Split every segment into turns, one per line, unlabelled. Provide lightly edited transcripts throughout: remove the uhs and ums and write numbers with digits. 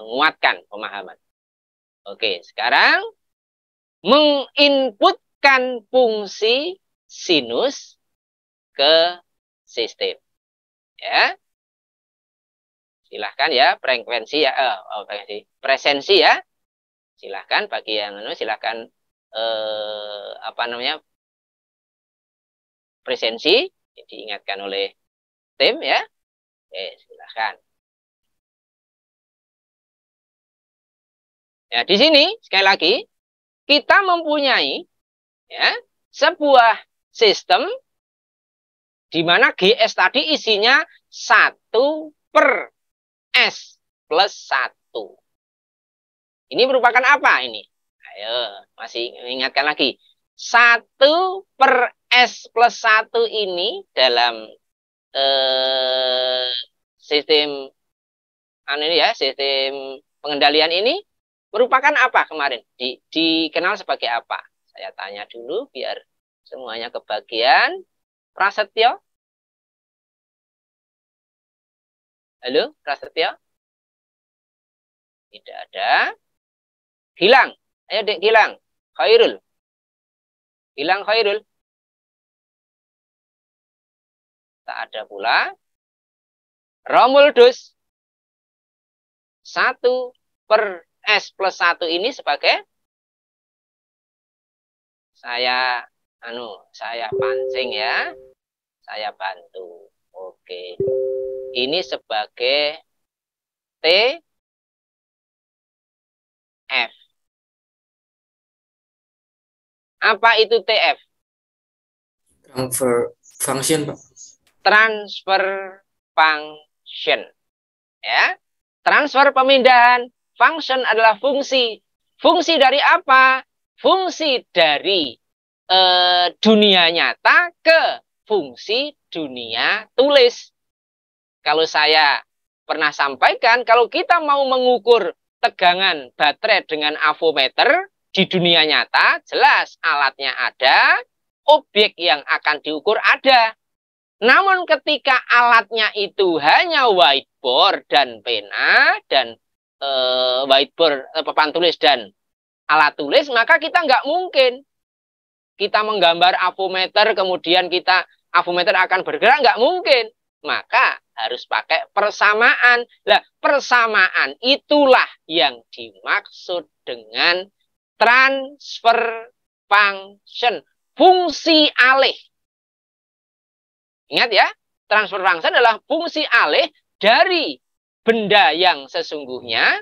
menguatkan pemahaman. Oke, sekarang menginputkan fungsi sinus ke sistem. Ya. Silahkan ya, frekuensi ya, presensi ya. Silahkan bagi yang silahkan apa namanya? Presensi diingatkan oleh tim ya. Oke, silahkan. Ya, di sini sekali lagi kita mempunyai ya sebuah sistem di mana GS tadi isinya 1/S+1. Ini merupakan apa ini? Ayo, masih ingatkan lagi. 1/S+1 ini dalam sistem ini ya, sistem pengendalian ini merupakan apa kemarin? Dikenal sebagai apa? Saya tanya dulu biar semuanya kebagian. Prasetyo? Halo, Prasetyo? Tidak ada. Gilang. Ayo, Dek Gilang. Khairul. Gilang Khairul. Tak ada pula. Romuldus. 1/S+1 ini sebagai saya pancing ya. Saya bantu. Oke. Ini sebagai TF. Apa itu TF?
Transfer function, Pak.
Transfer function. Ya. Transfer pemindahan, function adalah fungsi. Fungsi dari apa? Fungsi dari dunia nyata ke fungsi dunia tulis. Kalau saya pernah sampaikan, kalau kita mau mengukur tegangan baterai dengan avometer di dunia nyata, jelas alatnya ada, objek yang akan diukur ada. Namun ketika alatnya itu hanya whiteboard dan pena dan whiteboard, papan tulis dan alat tulis, maka kita nggak mungkin kita menggambar avometer, kemudian avometer akan bergerak, nggak mungkin. Maka harus pakai persamaan. Nah, persamaan itulah yang dimaksud dengan transfer function, fungsi alih. Ingat ya, transfer function adalah fungsi alih dari benda yang sesungguhnya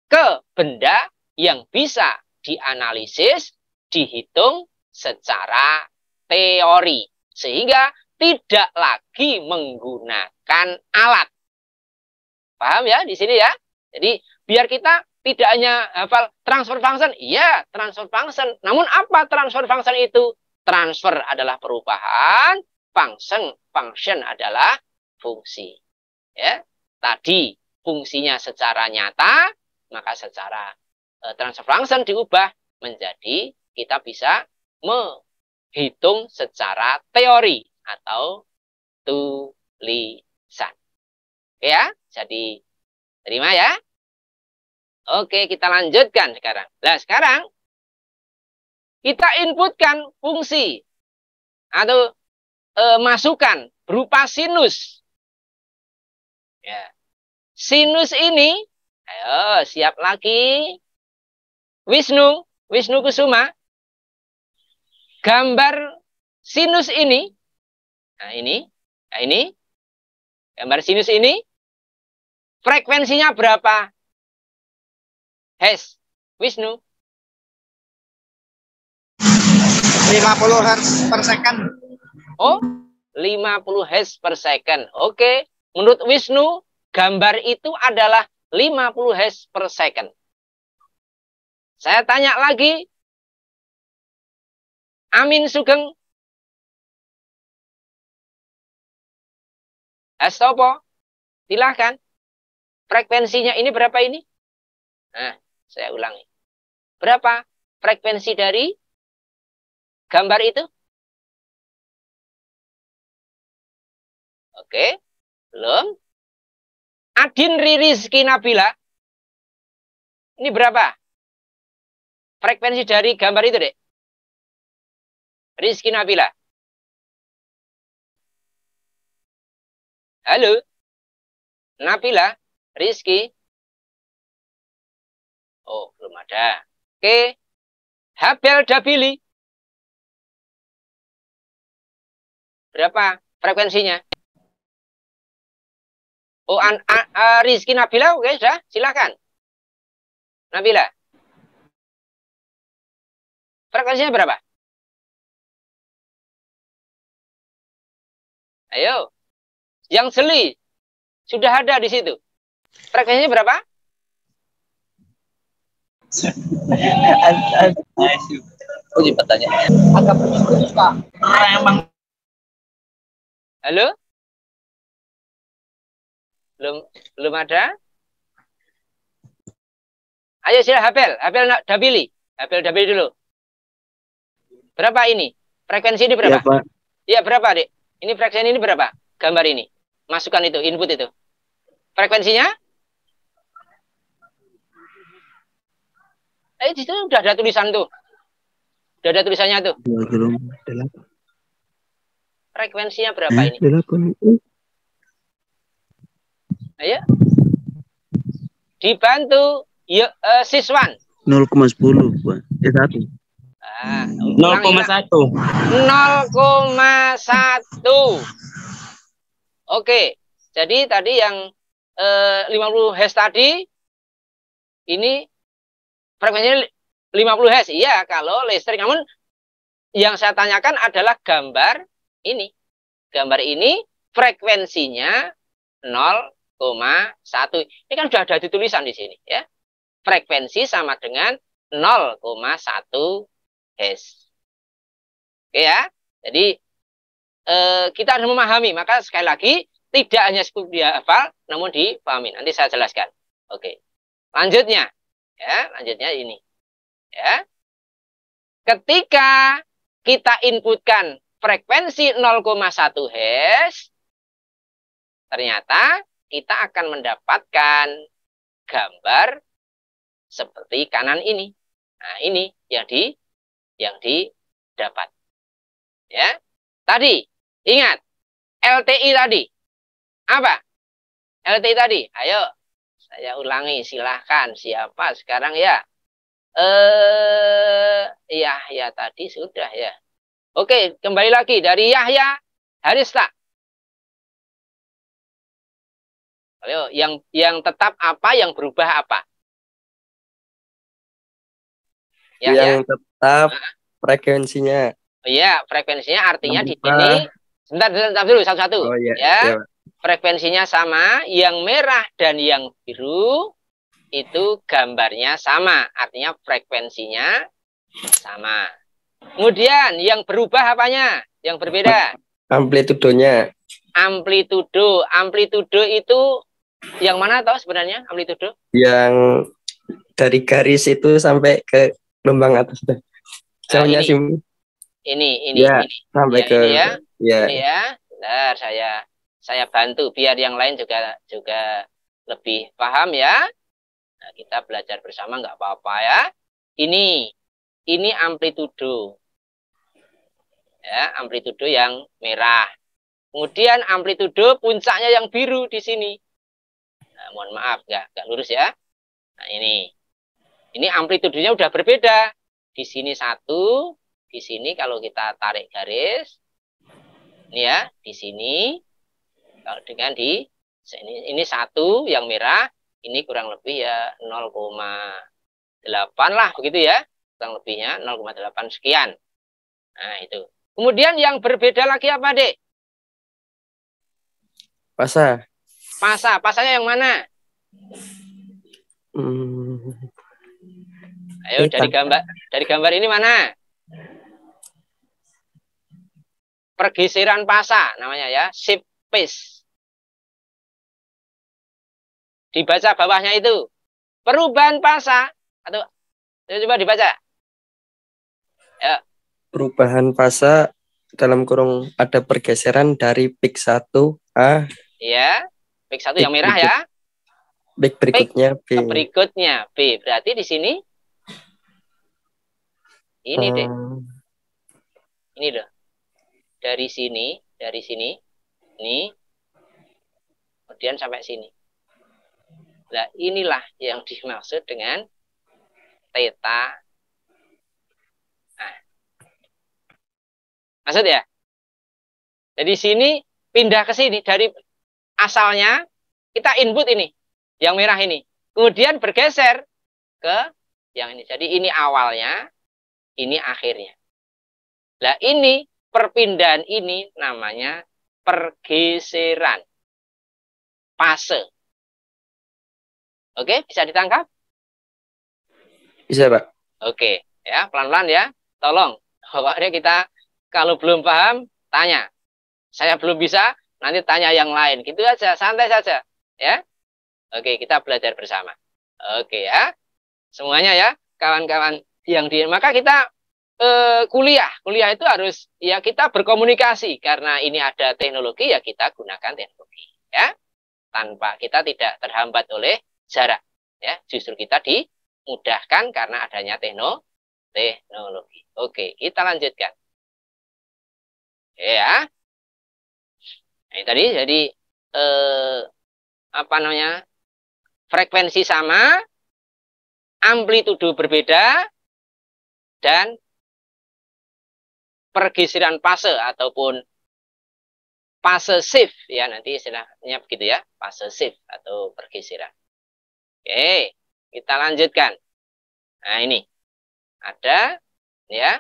ke benda yang bisa dianalisis, dihitung secara teori. Sehingga tidak lagi menggunakan alat. Paham ya di sini ya? Jadi biar kita tidak hanya hafal transfer function, iya transfer function. Namun apa transfer function itu? Transfer adalah perubahan, function adalah fungsi. Ya, tadi fungsinya secara nyata, maka secara transfer function diubah menjadi kita bisa menghitung secara teori atau tulisan. Ya, jadi terima ya. Oke, kita lanjutkan sekarang. Nah, sekarang kita inputkan fungsi atau masukan berupa sinus. Ya. Sinus ini, ayo siap lagi. Wisnu Kusuma. Gambar sinus ini. Nah, ini. Gambar sinus ini. Frekuensinya berapa? Hertz. Wisnu.
50 Hz per second.
Oh, 50 Hz per second. Oke. Menurut Wisnu, gambar itu adalah 50 Hz per second. Saya tanya lagi. Amin Sugeng. Astopo. Silahkan. Frekuensinya ini berapa ini? Nah, saya ulangi. Berapa frekuensi dari gambar itu? Oke, belum. Adin Rizky Nabila. Ini berapa? Frekuensi dari gambar itu, Dek. Rizky Nabila. Halo. Nabila. Rizky. Oh, belum ada. Oke. Habel Dabili. Berapa frekuensinya? Oh, Rizky Nabila, oke, sudah. Silakan. Nabila. Frekuensinya berapa? Ayo. Yang Seli. Sudah ada di situ. Frekuensinya berapa?
Oh, pertanyaan. Agak putus, Pak. Emang.
Halo? Belum ada? Ayo sila Habel Dabili. Habel Dabili dulu. Berapa ini? Frekuensi ini berapa? Iya, berapa, Dek? Ini frekuensi ini berapa? Gambar ini. Masukkan itu, input itu. Frekuensinya? Di situ udah ada tulisan tuh. Udah ada tulisannya tuh. Frekuensinya berapa ini? Ayo. Dibantu siswan.
0,10, Pak. 1.
0,1. 0,1. Oke. Jadi tadi yang 50 Hz tadi ini frekuensinya 50 Hz. Iya, kalau listrik. Namun yang saya tanyakan adalah gambar ini. Gambar ini frekuensinya 0,1. Ini kan sudah ada di tulisan di sini, ya. Frekuensi sama dengan 0,1 Hz. Oke ya. Jadi kita harus memahami. Maka sekali lagi tidak hanya cukup dihafal, namun dipahami. Nanti saya jelaskan. Oke. Lanjutnya, ya. Lanjutnya ini, ya. Ketika kita inputkan frekuensi 0,1 Hz, ternyata kita akan mendapatkan gambar seperti kanan ini. Nah, ini yang didapat. Ya. Tadi, ingat, LTI tadi. Apa? LTI tadi. Ayo, saya ulangi, silahkan. Siapa sekarang ya? Yahya tadi sudah ya. Oke, kembali lagi dari Yahya Harista. Ayo, yang tetap apa, yang berubah apa?
Yang tetap frekuensinya.
Iya, frekuensinya artinya di sini. Sebentar dulu satu-satu.
Oh, iya,
ya.
iya.
Frekuensinya sama, yang merah dan yang biru itu gambarnya sama, artinya frekuensinya sama. Kemudian yang berubah apanya? Yang berbeda?
Amplitudonya.
Amplitudo itu yang mana tahu sebenarnya amplitudo?
Yang dari garis itu sampai ke gelombang atas. Jauhnya sih.
Ini
sampai
ya,
ke
ini ya.
Ya.
Ini ya. Bentar, saya bantu biar yang lain juga lebih paham ya. Nah, kita belajar bersama nggak apa-apa ya. Ini amplitudo. Ya, amplitudo yang merah. Kemudian amplitudo puncaknya yang biru di sini. Nah, mohon maaf nggak lurus ya. Nah, ini amplitudonya udah berbeda. Di sini 1, di sini kalau kita tarik garis, ini ya, di sini kalau dengan di ini 1 yang merah, ini kurang lebih ya 0,8 lah begitu ya, kurang lebihnya 0,8 sekian. Nah itu. Kemudian yang berbeda lagi apa, Dek? Pasanya yang mana? Ayo dari gambar ini mana? Pergeseran pasa namanya ya, shift phase. Dibaca bawahnya itu. Perubahan pasa atau coba dibaca. Ya.
Perubahan fasa dalam kurung ada pergeseran dari peak 1A.
Iya, peak 1 yang merah ya.
Baik, berikutnya B.
Berikutnya B. Berarti di sini ini deh. Ini loh. Dari sini, ini, kemudian sampai sini. Nah, inilah yang dimaksud dengan theta. Nah, maksud ya? Jadi sini pindah ke sini. Dari asalnya, kita input ini. Yang merah ini. Kemudian bergeser ke yang ini. Jadi ini awalnya, ini akhirnya. Nah, ini perpindahan ini namanya pergeseran. Fase. Oke, bisa ditangkap?
Bisa, Pak.
Oke, ya, pelan-pelan ya. Tolong, pokoknya kita kalau belum paham, tanya. Saya belum bisa, nanti tanya yang lain. Gitu aja, santai saja. Ya. Oke, kita belajar bersama. Oke ya. Semuanya ya, kawan-kawan yang di maka kita kuliah itu harus ya kita berkomunikasi karena ini ada teknologi ya kita gunakan teknologi ya. Tanpa kita tidak terhambat oleh jarak ya. Justru kita dimudahkan karena adanya teknologi. Oke, kita lanjutkan. Ya. Nah, ini tadi jadi apa namanya? Frekuensi sama, amplitudo berbeda dan pergeseran fase ataupun fase shift ya nanti istilahnya begitu ya, fase shift atau pergeseran. Oke, kita lanjutkan. Nah, ini ada ya